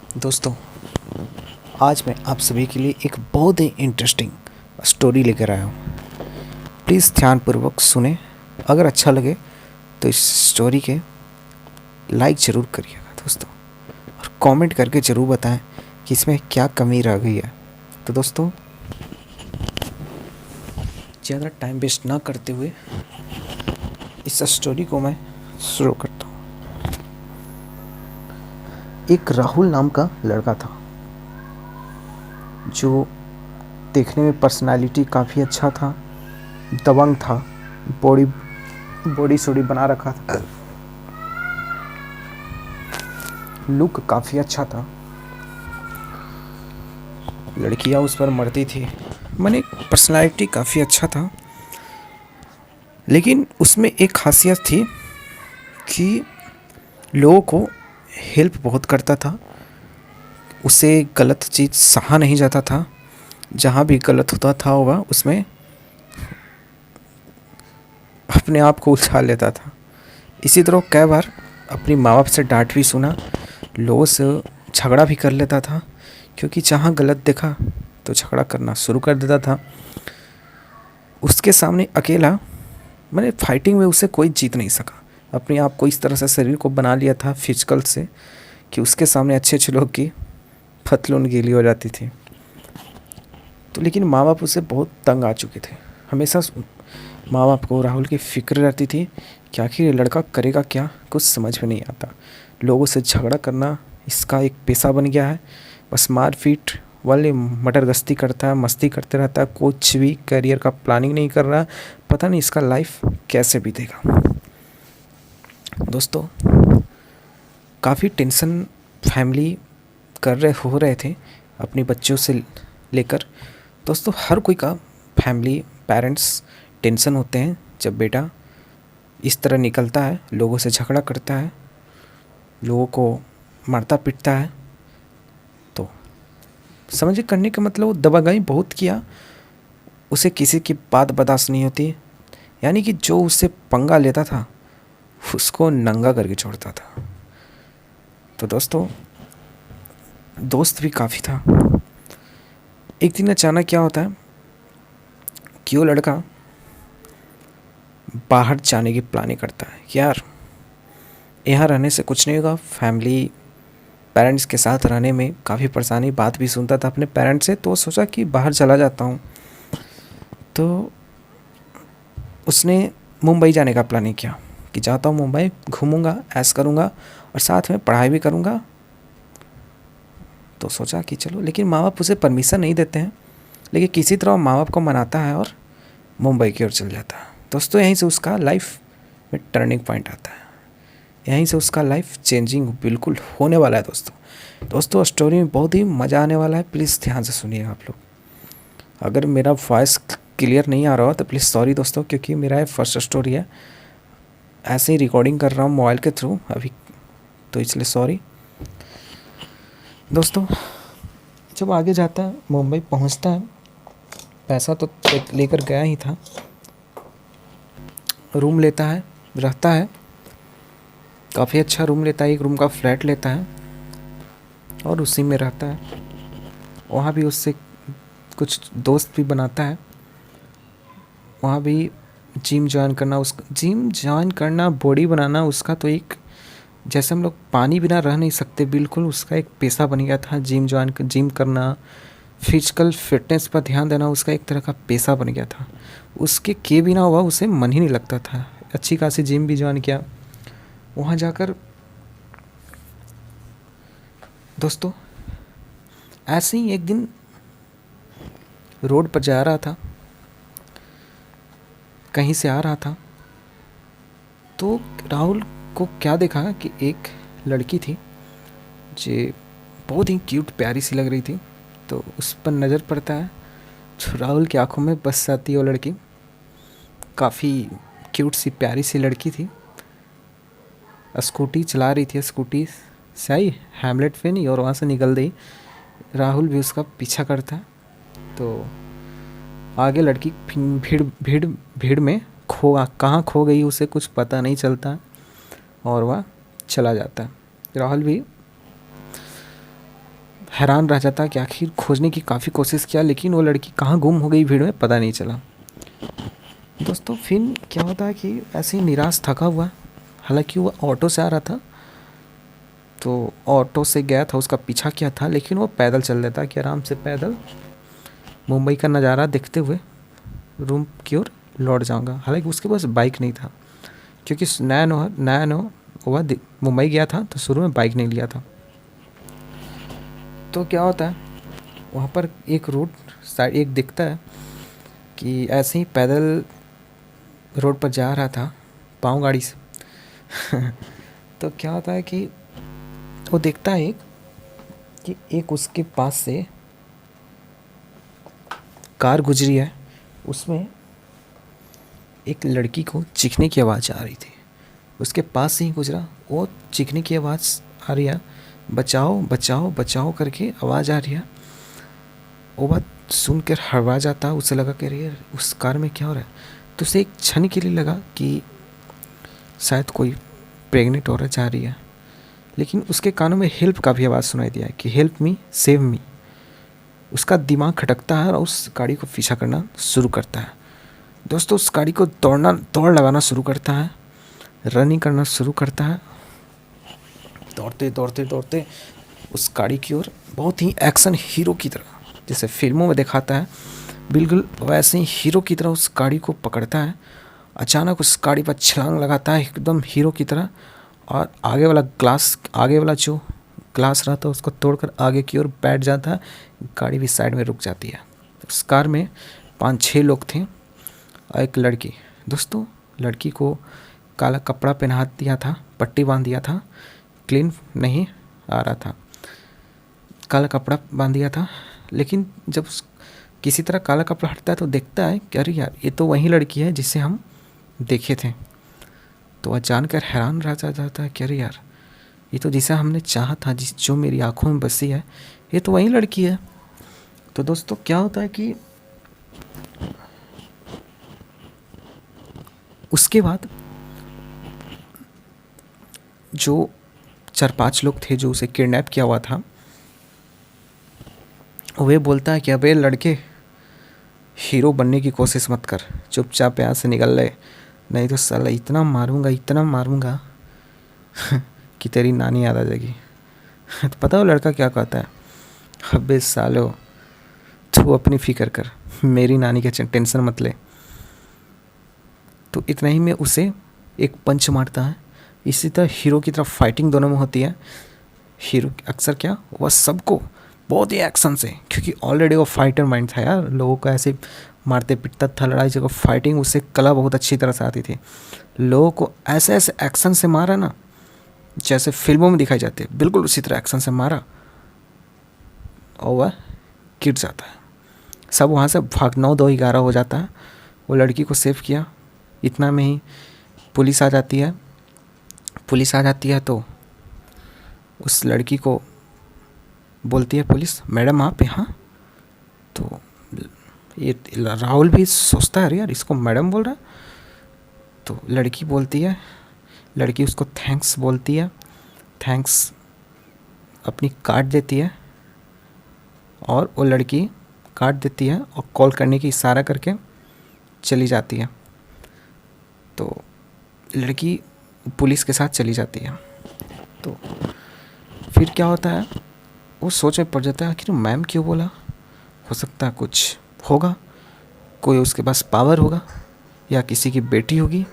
दोस्तों, आज मैं आप सभी के लिए एक बहुत ही इंटरेस्टिंग स्टोरी लेकर आया हूँ। प्लीज़ ध्यानपूर्वक सुने। अगर अच्छा लगे तो इस स्टोरी के लाइक ज़रूर करिएगा दोस्तों, और कमेंट करके ज़रूर बताएं कि इसमें क्या कमी रह गई है। तो दोस्तों, ज़्यादा टाइम वेस्ट ना करते हुए इस स्टोरी को मैं शुरू करता हूँ। एक राहुल नाम का लड़का था जो देखने में पर्सनालिटी काफ़ी अच्छा था, दबंग था, बॉडी बॉडी सोडी बना रखा था, लुक काफ़ी अच्छा था, लड़कियां उस पर मरती थी। मैंने पर्सनालिटी काफ़ी अच्छा था, लेकिन उसमें एक खासियत थी कि लोगों को हेल्प बहुत करता था। उसे गलत चीज़ सहा नहीं जाता था। जहाँ भी गलत होता था वह उसमें अपने आप को उछाल लेता था। इसी तरह कई बार अपनी माँ बाप से डांट भी सुना, लोगों से झगड़ा भी कर लेता था, क्योंकि जहाँ गलत देखा तो झगड़ा करना शुरू कर देता था। उसके सामने अकेला, मैंने फाइटिंग में उसे कोई जीत नहीं सका। अपने आप को इस तरह से शरीर को बना लिया था फिजिकल से कि उसके सामने अच्छे अच्छे लोग की पतलून गीली हो जाती थी। तो लेकिन माँ बाप उसे बहुत तंग आ चुके थे। हमेशा माँ बाप को राहुल की फ़िक्र रहती थी कि आखिर ये लड़का करेगा क्या, कुछ समझ में नहीं आता। लोगों से झगड़ा करना इसका एक पेशा बन गया है। बस मार पीट वाले मटर गश्ती करता है, मस्ती करते रहता है, कुछ भी करियर का प्लानिंग नहीं कर रहा। पता नहीं इसका लाइफ कैसे बीतेगा। दोस्तों, काफ़ी टेंशन फैमिली हो रहे थे अपने बच्चों से लेकर। दोस्तों, हर कोई का फैमिली पेरेंट्स टेंशन होते हैं जब बेटा इस तरह निकलता है, लोगों से झगड़ा करता है, लोगों को मारता पीटता है। तो समझिए, करने का मतलब वो दबागाई बहुत किया, उसे किसी की बात बर्दाश्त नहीं होती। यानी कि जो उससे पंगा लेता था उसको नंगा करके छोड़ता था। तो दोस्तों, दोस्त भी काफ़ी था। एक दिन अचानक क्या होता है कि वो लड़का बाहर जाने की प्लानिंग करता है कि यार, यहाँ रहने से कुछ नहीं होगा। फैमिली पेरेंट्स के साथ रहने में काफ़ी परेशानी, बात भी सुनता था अपने पेरेंट्स से। तो सोचा कि बाहर चला जाता हूँ। तो उसने मुंबई जाने का प्लानिंग किया कि जाता हूँ मुंबई, घूमूंगा, ऐश करूँगा और साथ में पढ़ाई भी करूँगा। तो सोचा कि चलो, लेकिन माँ बाप उसे परमिशन नहीं देते हैं। लेकिन किसी तरह माँ बाप को मनाता है और मुंबई की ओर चल जाता है। दोस्तों, यहीं से उसका लाइफ में टर्निंग पॉइंट आता है। यहीं से उसका लाइफ चेंजिंग बिल्कुल होने वाला है। दोस्तों, स्टोरी में बहुत ही मज़ा आने वाला है। प्लीज़ ध्यान से सुनिए आप लोग। अगर मेरा वॉइस क्लियर नहीं आ रहा हो तो प्लीज़ सॉरी दोस्तों, क्योंकि मेरा ये फर्स्ट स्टोरी है। ऐसे ही रिकॉर्डिंग कर रहा हूँ मोबाइल के थ्रू अभी, तो इसलिए सॉरी। दोस्तों, जब आगे जाता है, मुंबई पहुँचता है, पैसा तो लेकर गया ही था। रूम लेता है, रहता है, काफ़ी अच्छा रूम लेता है, एक रूम का फ्लैट लेता है और उसी में रहता है। वहाँ भी उससे कुछ दोस्त भी बनाता है। वहाँ भी जिम ज्वाइन करना, बॉडी बनाना उसका तो एक, जैसे हम लोग पानी बिना रह नहीं सकते, बिल्कुल उसका एक पेशा बन गया था। जिम करना, फिजिकल फिटनेस पर ध्यान देना उसका एक तरह का पेशा बन गया था। उसके के बिना हुआ उसे मन ही नहीं लगता था। अच्छी खासी जिम भी ज्वाइन किया। वहाँ जाकर दोस्तों, ऐसे ही एक दिन रोड पर जा रहा था, कहीं से आ रहा था, तो राहुल को क्या देखा कि एक लड़की थी जो बहुत ही क्यूट प्यारी सी लग रही थी। तो उस पर नज़र पड़ता है, जो राहुल की आंखों में बस जाती है। वो लड़की काफ़ी क्यूट सी प्यारी सी लड़की थी। स्कूटी चला रही थी, स्कूटी से आई हैमलेट पे नहीं और वहाँ से निकल गई। राहुल भी उसका पीछा करता है। तो आगे लड़की भीड़ भीड़ भीड़ में कहाँ खो गई उसे कुछ पता नहीं चलता और वह चला जाता है। राहुल भी हैरान रह जाता कि आखिर खोजने की काफ़ी कोशिश किया, लेकिन वो लड़की कहाँ गुम हो गई भीड़ में पता नहीं चला। दोस्तों फिर क्या होता है कि ऐसे ही निराश थका हुआ, हालांकि वो ऑटो से आ रहा था, तो ऑटो से गया था, उसका पीछा किया था, लेकिन वो पैदल चल देता कि आराम से पैदल मुंबई का नज़ारा देखते हुए रूम की ओर लौट जाऊंगा। हालांकि उसके पास बाइक नहीं था, क्योंकि नया हुआ मुंबई गया था, तो शुरू में बाइक नहीं लिया था। तो क्या होता है, वहाँ पर एक रोड साइड एक दिखता है कि ऐसे ही पैदल रोड पर जा रहा था पाँव गाड़ी से तो क्या होता है कि वो देखता है कि एक उसके पास से कार गुजरी है, उसमें एक लड़की को चीखने की आवाज़ आ रही थी। उसके पास से ही गुजरा, वो चीखने की आवाज़ आ रही है, बचाओ बचाओ बचाओ करके आवाज़ आ रही है। वो बात सुनकर हड़बड़ा जाता, उसे लगा कि अरे उस कार में क्या हो रहा है। तो उसे एक क्षण के लिए लगा कि शायद कोई प्रेग्नेंट औरत जा रही है, लेकिन उसके कानों में हेल्प का भी आवाज़ सुनाई दिया कि हेल्प मी सेव मी। उसका दिमाग खटकता है और उस गाड़ी को पीछा करना शुरू करता है। दोस्तों उस गाड़ी को दौड़ लगाना शुरू करता है, रनिंग करना शुरू करता है, दौड़ते दौड़ते दौड़ते उस गाड़ी की ओर बहुत ही एक्शन हीरो की तरह, जैसे फिल्मों में दिखाता है, बिल्कुल वैसे ही हीरो की तरह उस गाड़ी को पकड़ता है। अचानक उस गाड़ी पर छलांग लगाता है एकदम हीरो की तरह, और आगे वाला जो ग्लास रहता है उसको तोड़कर आगे की ओर बैठ जाता है। गाड़ी भी साइड में रुक जाती है। उस कार में 5-6 लोग थे और एक लड़की। दोस्तों लड़की को काला कपड़ा पहना दिया था, पट्टी बांध दिया था, क्लीन नहीं आ रहा था, काला कपड़ा बांध दिया था। लेकिन जब किसी तरह काला कपड़ा हटता है तो देखता है कि अरे यार ये तो वही लड़की है जिसे हम देखे थे। तो वह जानकर हैरान रह जाता है कि अरे यार ये तो जिसे हमने चाहा था, जो मेरी आंखों में बसी है, ये तो वही लड़की है। तो दोस्तों क्या होता है कि उसके बाद जो 4-5 लोग थे जो उसे किडनैप किया हुआ था, वे बोलता है कि अबे लड़के हीरो बनने की कोशिश मत कर, चुपचाप यहाँ से निकल ले, नहीं तो साला इतना मारूंगा कि तेरी नानी याद आ जाएगी। तो पता हो लड़का क्या कहता है, अबे सालो तू अपनी फिक्र कर, मेरी नानी का टेंशन मत ले। तो इतना ही में उसे एक पंच मारता है। इसी तरह हीरो की तरफ फाइटिंग दोनों में होती है। हीरो अक्सर क्या वह सबको बहुत ही एक्शन से, क्योंकि ऑलरेडी वो फाइटर माइंड था यार, लोगों को ऐसे मारते पिटता था, लड़ाई जगह फाइटिंग, उससे कला बहुत अच्छी तरह से आती थी। लोगों को ऐसे ऐसे एक्शन से मारा ना, जैसे फिल्मों में दिखाई जाती है, बिल्कुल उसी तरह एक्शन से मारा और वह गिर जाता है। सब वहाँ से भाग 9-2-11 हो जाता है। वो लड़की को सेव किया। इतना में ही पुलिस आ जाती है तो उस लड़की को बोलती है पुलिस, मैडम आप यहाँ। तो ये राहुल भी सोचता है अरे यार इसको मैडम बोल रहा है। तो लड़की उसको थैंक्स बोलती है, थैंक्स अपनी काट देती है, और वो लड़की काट देती है और कॉल करने की इशारा करके चली जाती है। तो लड़की पुलिस के साथ चली जाती है। तो फिर क्या होता है, वो सोच में पड़ जाता है आखिर मैम क्यों बोला, हो सकता है कुछ होगा, कोई उसके पास पावर होगा या किसी की बेटी होगी,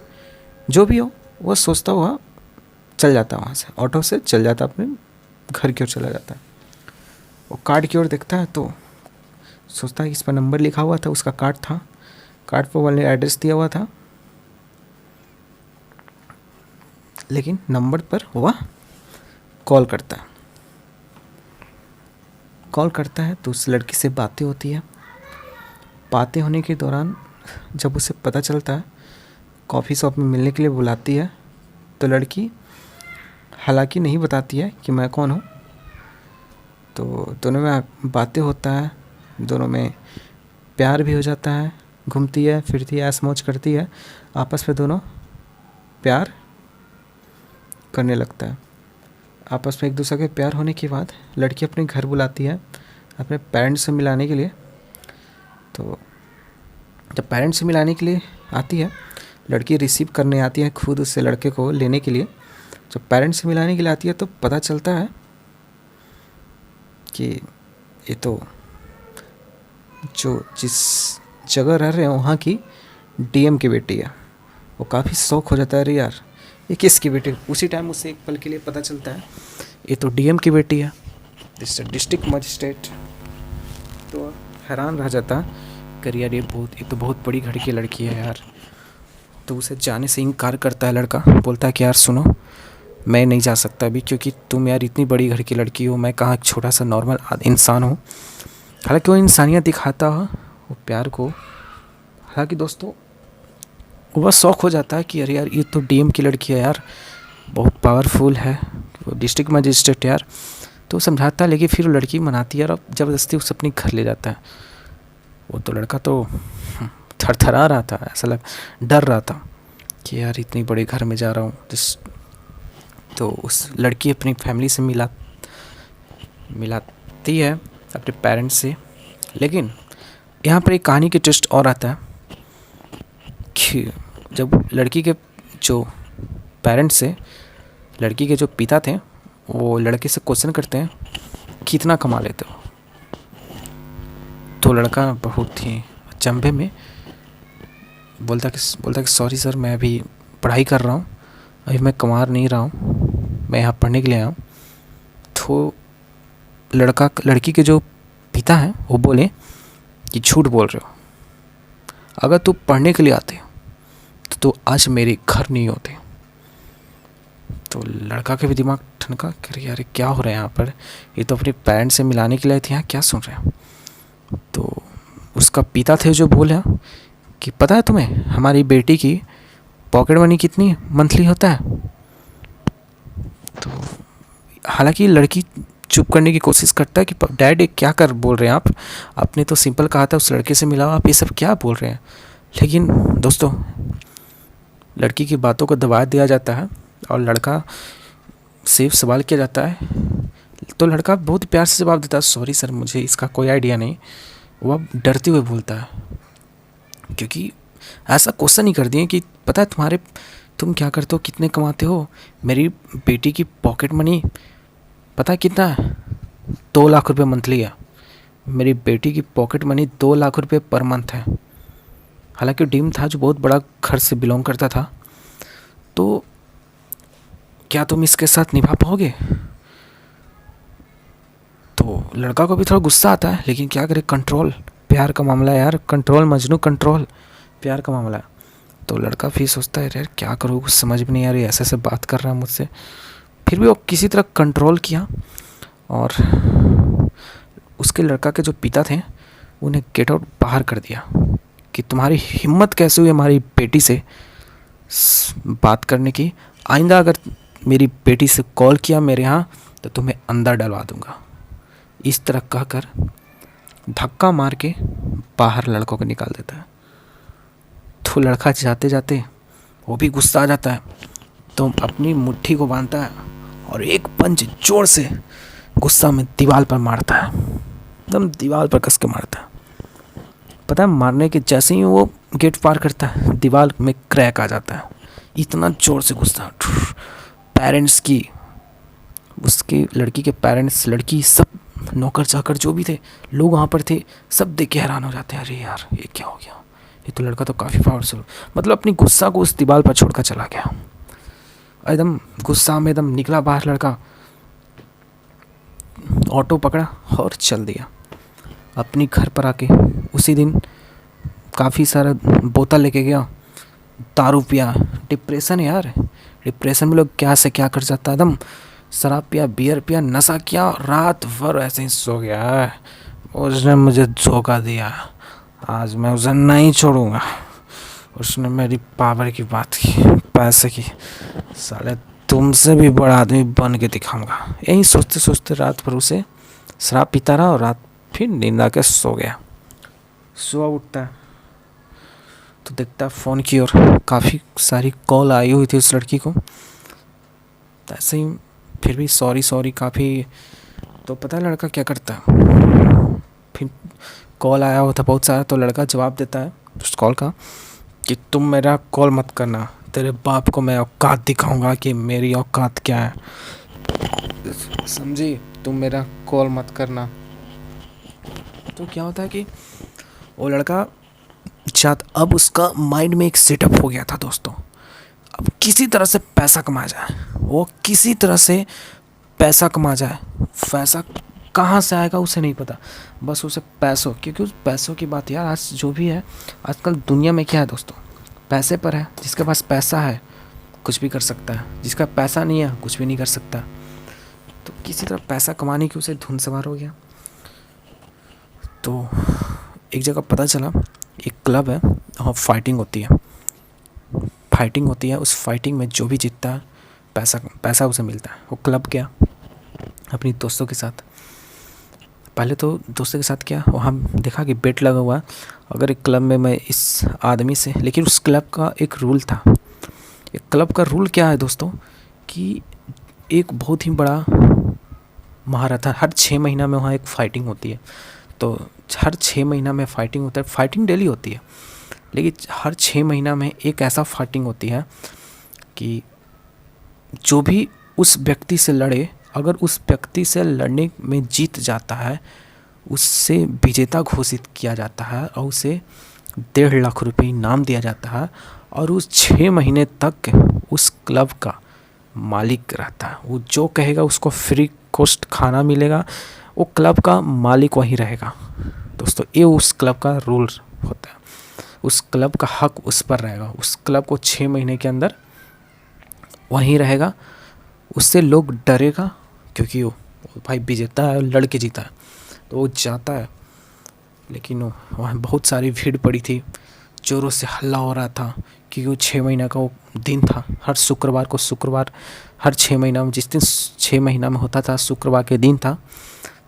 जो भी हो। वो सोचता हुआ चल जाता है, वहाँ से ऑटो से चल जाता, अपने घर की ओर चला जाता है। वो कार्ड की ओर देखता है तो सोचता है इस पर नंबर लिखा हुआ था, उसका कार्ड था, कार्ड पर वाले एड्रेस दिया हुआ था, लेकिन नंबर पर वह कॉल करता है तो उस लड़की से बातें होती है। बातें होने के दौरान जब उसे पता चलता है, कॉफ़ी शॉप में मिलने के लिए बुलाती है, तो लड़की हालांकि नहीं बताती है कि मैं कौन हूँ। तो दोनों में बातें होता है, दोनों में प्यार भी हो जाता है, घूमती है फिरती है, ऐश मौज करती है, आपस में दोनों प्यार करने लगता है। आपस में एक दूसरे के प्यार होने के बाद लड़की अपने घर बुलाती है अपने पेरेंट्स से मिलाने के लिए। तो जब पेरेंट्स से मिलाने के लिए आती है, लड़की रिसीव करने आती है खुद उससे लड़के को लेने के लिए। जब पेरेंट्स से मिलाने के लिए आती है तो पता चलता है कि ये तो जो जिस जगह रह रहे हैं वहाँ की डीएम की बेटी है। वो काफ़ी शौक हो जाता है, अरे यार ये किसकी बेटी। उसी टाइम उसे एक पल के लिए पता चलता है ये तो डीएम की बेटी है, डिस्ट्रिक्ट मजिस्ट्रेट। तो हैरान रह जाता कर यार ये तो बहुत बड़ी घर की लड़की है यार। तो उसे जाने से इनकार करता है लड़का, बोलता है कि यार सुनो, मैं नहीं जा सकता अभी, क्योंकि तुम यार इतनी बड़ी घर की लड़की हो, मैं कहाँ एक छोटा सा नॉर्मल इंसान हूँ। हालांकि वो इंसानियत दिखाता है वो प्यार को। हालांकि दोस्तों वो बस शौक हो जाता है कि अरे यार ये तो डीएम की लड़की है यार, बहुत पावरफुल है, वो डिस्ट्रिक्ट मजिस्ट्रेट यार। तो समझाता है, लेकिन फिर वो लड़की मनाती है और ज़बरदस्ती उसे अपने घर ले जाता है। वो तो लड़का तो थरथरा रहा था, ऐसा डर रहा था कि यार इतनी बड़े घर में जा रहा हूँ। तो उस लड़की अपनी फैमिली से मिलाती है अपने पेरेंट्स से। लेकिन यहाँ पर एक कहानी की ट्विस्ट और आता है कि जब लड़की के जो पेरेंट्स से लड़की के जो पिता थे वो लड़के से क्वेश्चन करते हैं कितना कमा लेते हो। तो लड़का बहुत ही अचंभे में बोलता कि सॉरी सर, मैं अभी पढ़ाई कर रहा हूँ, अभी मैं कमा नहीं रहा हूँ, मैं यहाँ पढ़ने के लिए आया हूँ। तो लड़की के जो पिता हैं वो बोले कि झूठ बोल रहे हो, अगर तू पढ़ने के लिए आते तो आज मेरे घर नहीं होते। तो लड़का के भी दिमाग ठनका, कह यार क्या हो रहा है यहाँ पर, ये तो अपने पेरेंट्स से मिलाने के लिए थे, यहाँ क्या सुन रहे हैं। तो उसका पिता थे जो बोला कि पता है तुम्हें हमारी बेटी की पॉकेट मनी कितनी मंथली होता है। तो हालांकि लड़की चुप करने की कोशिश करता है कि डैड ये क्या कर बोल रहे हैं आप, आपने तो सिंपल कहा था उस लड़के से मिलाओ, आप ये सब क्या बोल रहे हैं। लेकिन दोस्तों लड़की की बातों को दबा दिया जाता है और लड़का से सवाल किया जाता है। तो लड़का बहुत प्यार से जवाब देता है, सॉरी सर मुझे इसका कोई आइडिया नहीं। वो अब डरते हुए बोलता है, क्योंकि ऐसा क्वेश्चन ही कर दिए कि पता है तुम क्या करते हो, कितने कमाते हो, मेरी बेटी की पॉकेट मनी पता है कितना है, 2 लाख रुपए मंथली है। मेरी बेटी की पॉकेट मनी 2 लाख रुपए पर मंथ है। हालांकि डीम था जो बहुत बड़ा घर से बिलोंग करता था। तो क्या तुम इसके साथ निभा पाओगे। तो लड़का को भी थोड़ा गुस्सा आता है, लेकिन क्या करे, कंट्रोल, प्यार का मामला है यार, कंट्रोल मजनू, कंट्रोल प्यार का मामला है। तो लड़का फिर सोचता है यार क्या करूँ, कुछ समझ भी नहीं आ रही, ऐसे ऐसे बात कर रहा है मुझसे। फिर भी वो किसी तरह कंट्रोल किया और उसके लड़का के जो पिता थे उन्हें गेट आउट बाहर कर दिया कि तुम्हारी हिम्मत कैसे हुई हमारी बेटी से बात करने की, आइंदा अगर मेरी बेटी से कॉल किया मेरे यहाँ तो तुम्हें अंदर डलवा दूंगा। इस तरह कहकर धक्का मार के बाहर लड़कों को निकाल देता है। तो लड़का जाते जाते वो भी गुस्सा आ जाता है, तो अपनी मुट्ठी को बांधता है और एक पंच जोर से गुस्सा में दीवार पर मारता है, एकदम दीवार पर कस के मारता है। पता है मारने के जैसे ही वो गेट पार करता है दीवार में क्रैक आ जाता है, इतना जोर से गुस्सा। पेरेंट्स की, उसकी लड़की के पेरेंट्स, लड़की, सब नौकर चाकर जो भी थे लोग वहाँ पर थे, सब देख के हैरान हो जाते हैं, अरे यार ये क्या हो गया, ये तो लड़का तो काफ़ी पावरफुल, मतलब अपनी गुस्सा को उस दीवार पर छोड़कर चला गया। एकदम गुस्सा में एकदम निकला बाहर लड़का, ऑटो पकड़ा और चल दिया अपनी घर पर। आके उसी दिन काफ़ी सारा बोतल लेके गया, दारू पिया। डिप्रेशन है यार, डिप्रेशन में लोग क्या से क्या कर जाता है, एकदम शराब पिया, बियर पिया, नशा किया, रात भर ऐसे ही सो गया। उसने मुझे धोखा दिया, आज मैं उसे नहीं छोड़ूंगा। उसने मेरी पावर की बात की, पैसे की, साले तुमसे भी बड़ा आदमी बन के दिखाऊंगा। यही सोचते सोचते रात भर उसे शराब पीता रहा और रात फिर नींद आके सो गया। सुबह उठता है तो देखता फ़ोन की ओर काफ़ी सारी कॉल आई हुई थी उस लड़की को। तो ऐसे ही फिर भी सॉरी सॉरी काफ़ी। तो पता है लड़का क्या करता है, फिर कॉल आया होता बहुत सारा, तो लड़का जवाब देता है उस कॉल का कि तुम मेरा कॉल मत करना, तेरे बाप को मैं औकात दिखाऊंगा कि मेरी औकात क्या है, समझी, तुम मेरा कॉल मत करना। तो क्या होता है कि वो लड़का अब उसका माइंड में एक सेटअप हो गया था दोस्तों, अब किसी तरह से पैसा कमा जाए, वो किसी तरह से पैसा कमा जाए। पैसा कहाँ से आएगा उसे नहीं पता, बस उसे पैसों, क्योंकि उस पैसों की बात यार आज जो भी है, आजकल दुनिया में क्या है दोस्तों, पैसे पर है। जिसके पास पैसा है कुछ भी कर सकता है, जिसका पैसा नहीं है कुछ भी नहीं कर सकता। तो किसी तरह पैसा कमाने की उसे धुन सवार हो गया। तो एक जगह पता चला एक क्लब है, वहाँ फाइटिंग होती है, उस फाइटिंग में जो भी जीतता है पैसा उसे मिलता है। वो क्लब गया अपनी दोस्तों के साथ, पहले तो दोस्तों के साथ क्या, वहाँ देखा कि बेट लगा हुआ है, अगर एक क्लब में मैं इस आदमी से, लेकिन उस क्लब का एक रूल था। एक क्लब का रूल क्या है दोस्तों कि एक बहुत ही बड़ा महारथन, हर 6 महीना में वहाँ एक फ़ाइटिंग होती है। तो हर 6 महीना में फ़ाइटिंग होता है, फ़ाइटिंग डेली होती है, लेकिन हर 6 महीना में एक ऐसा फाइटिंग होती है कि जो भी उस व्यक्ति से लड़े, अगर उस व्यक्ति से लड़ने में जीत जाता है, उससे विजेता घोषित किया जाता है और उसे 1.5 लाख रुपए इनाम दिया जाता है, और उस 6 महीने तक उस क्लब का मालिक रहता है। वो जो कहेगा उसको फ्री कॉस्ट खाना मिलेगा, वो क्लब का मालिक वहीं रहेगा दोस्तों। ये उस क्लब का रूल होता है, उस क्लब का हक उस पर रहेगा, उस क्लब को 6 महीने के अंदर वहीं रहेगा। उससे लोग डरेगा क्योंकि वो भाई विजेता है, लड़के जीता है, तो वो जाता है। लेकिन वहाँ बहुत सारी भीड़ पड़ी थी, जोरों से हल्ला हो रहा था, क्योंकि वो 6 महीना का वो दिन था। हर शुक्रवार हर 6 महीना में, जिस दिन 6 महीना में होता था शुक्रवार के दिन था,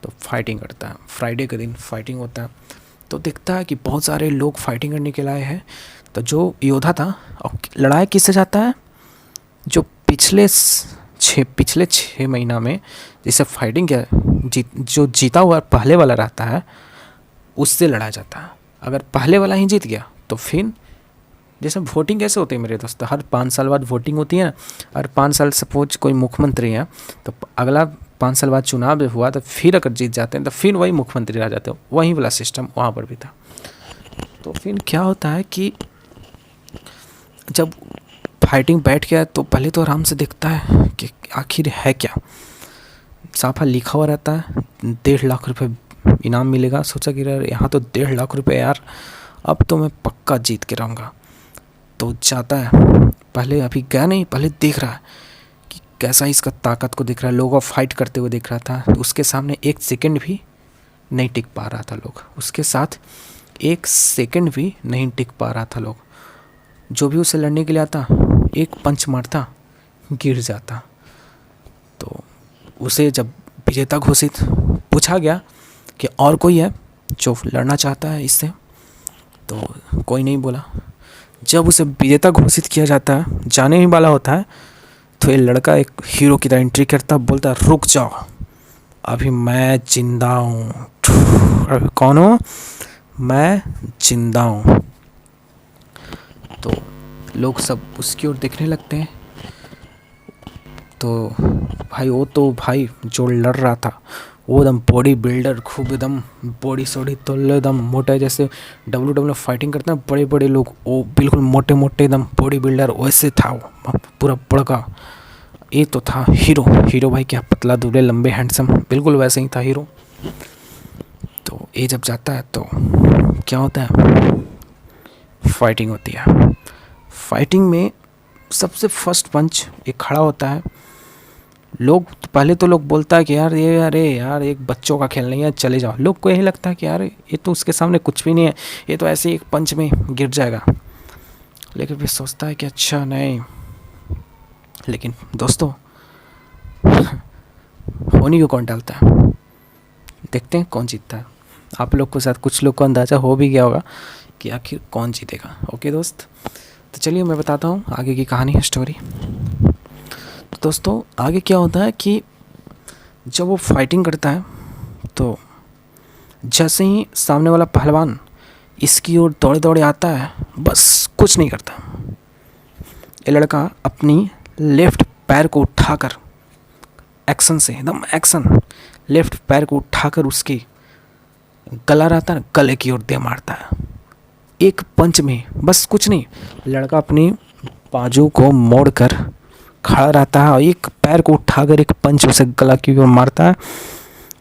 तो फाइटिंग करता है। फ्राइडे के दिन फाइटिंग होता है, तो दिखता है कि बहुत सारे लोग फाइटिंग करने के लिए हैं। तो जो योद्धा था, और लड़ाई किससे जाता है, जो पिछले 6 महीना में जैसे फाइटिंग किया, जो जीता हुआ पहले वाला रहता है उससे लड़ा जाता है। अगर पहले वाला ही जीत गया तो फिर जैसे वोटिंग कैसे होती है मेरे दोस्त, हर 5 साल बाद वोटिंग होती है ना, और 5 साल सपोज कोई मुख्यमंत्री है, तो अगला 5 साल बाद चुनाव जब हुआ तो फिर अगर जीत जाते हैं तो फिर वही मुख्यमंत्री रह जाते हैं। वही वाला सिस्टम वहाँ पर भी था। तो फिर क्या होता है कि जब फाइटिंग बैठ गया तो पहले तो आराम से देखता है कि आखिर है क्या, साफा लिखा हुआ रहता है 1.5 लाख रुपए इनाम मिलेगा। सोचा कि यार यहाँ तो 1.5 लाख रुपए, यार अब तो मैं पक्का जीत के रहूँगा। तो जाता है, पहले अभी गया नहीं, पहले देख रहा है कि कैसा इसका ताकत को देख रहा है, लोगों फाइट करते हुए देख रहा था। तो उसके सामने 1 सेकंड भी नहीं टिक पा रहा था लोग, उसके साथ 1 सेकंड भी नहीं टिक पा रहा था लोग। जो भी उसे लड़ने के लिए आता, एक पंच मारता, गिर जाता। तो उसे जब विजेता घोषित पूछा गया कि और कोई है जो लड़ना चाहता है इससे, तो कोई नहीं बोला। जब उसे विजेता घोषित किया जाता है, जाने ही वाला होता है, तो ये लड़का एक हीरो की तरह एंट्री करता, बोलता है रुक जाओ, अभी मैं जिंदा हूँ। अभी कौन हूँ मैं? जिंदा हूँ। तो लोग सब उसकी ओर देखने लगते हैं। तो भाई जो लड़ रहा था वो एकदम बॉडी बिल्डर, खूब एकदम बॉडी सोडी तो एकदम मोटा, जैसे WWE फाइटिंग करते हैं बड़े बड़े लोग, वो बिल्कुल मोटे मोटे एकदम बॉडी बिल्डर वैसे था वो, पूरा बड़का। ये तो था हीरो भाई, क्या पतला दुबले लंबे हैंडसम, बिल्कुल वैसे ही था हीरो। तो ये जब जाता है तो क्या होता है, फाइटिंग होती है। फाइटिंग में सबसे फर्स्ट पंच एक खड़ा होता है। पहले तो लोग बोलता है कि यार एक बच्चों का खेल नहीं है, चले जाओ। लोग को यही लगता है कि यार ये तो उसके सामने कुछ भी नहीं है, ये तो ऐसे एक पंच में गिर जाएगा। लेकिन फिर सोचता है कि अच्छा नहीं, लेकिन दोस्तों होनी को कौन डालता है, देखते हैं कौन जीतता है। आप लोग के साथ कुछ लोग को अंदाज़ा हो भी गया होगा कि आखिर कौन जीतेगा। ओके दोस्त, तो चलिए मैं बताता हूँ आगे की कहानी, स्टोरी। तो दोस्तों आगे क्या होता है कि जब वो फाइटिंग करता है तो जैसे ही सामने वाला पहलवान इसकी ओर दौड़े दौड़े आता है, बस कुछ नहीं करता। ये लड़का अपनी लेफ्ट पैर को उठाकर एक्शन से, एकदम एक्शन, लेफ्ट पैर को उठाकर उसकी गला रहता है, गले की ओर दे मारता है एक पंच में। बस कुछ नहीं, लड़का अपनी बाजू को मोड़कर खड़ा रहता है और एक पैर को उठाकर एक पंच उसे गला की ओर मारता है।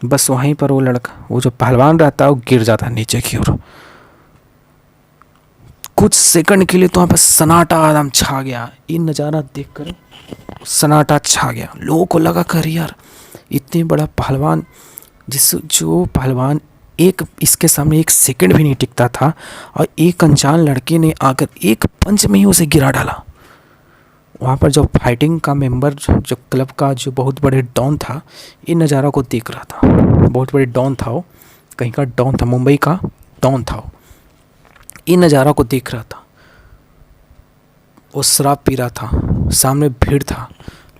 बस वहीं पर वो लड़का, वो जो पहलवान रहता है, वो गिर जाता है नीचे की ओर। कुछ सेकंड के लिए तो वहाँ पर सन्नाटा आदम छा गया। ये नज़ारा देखकर सन्नाटा छा गया। लोगों को लगा कर यार इतने बड़ा पहलवान, जो पहलवान एक इसके सामने एक सेकंड भी नहीं टिकता था, और एक अनजान लड़के ने आकर एक पंच में ही उसे गिरा डाला। वहाँ पर जो फाइटिंग का मेंबर, जो क्लब का जो बहुत बड़े डॉन था, ये नज़ारा को देख रहा था। बहुत बड़े डॉन था वो, कहीं का डॉन था, मुंबई का डॉन था वो। ये नज़ारा को देख रहा था। वो शराब पी रहा था, सामने भीड़ था,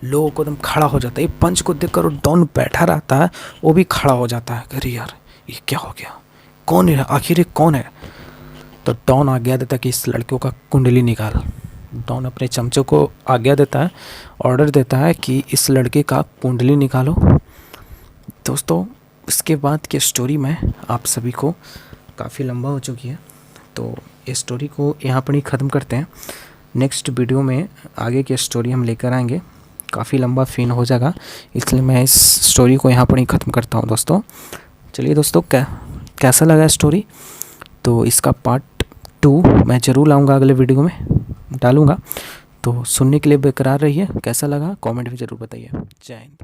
लोगों को एकदम खड़ा हो जाता है। ये पंच को देखकर वो डॉन बैठा रहता है, वो भी खड़ा हो जाता है। अरे यार ये क्या हो गया, कौन है आखिर, ये कौन है? तो डॉन आज्ञा देता कि इस लड़के का कुंडली निकाल। डॉन अपने चमचों को आज्ञा देता है, ऑर्डर देता है कि इस लड़के का कुंडली निकालो। दोस्तों इसके बाद की स्टोरी में आप सभी को काफ़ी लंबा हो चुकी है, तो इस स्टोरी को यहाँ पर ही ख़त्म करते हैं। नेक्स्ट वीडियो में आगे की स्टोरी हम लेकर आएंगे। काफ़ी लंबा सीन हो जाएगा, इसलिए मैं इस स्टोरी को यहाँ पर ही ख़त्म करता हूँ दोस्तों। चलिए दोस्तों, कैसा लगा स्टोरी, तो इसका पार्ट 2 मैं ज़रूर लाऊंगा, अगले वीडियो में डालूंगा। तो सुनने के लिए बेकरार रहिए। कैसा लगा कमेंट में ज़रूर बताइए। जय हिंद।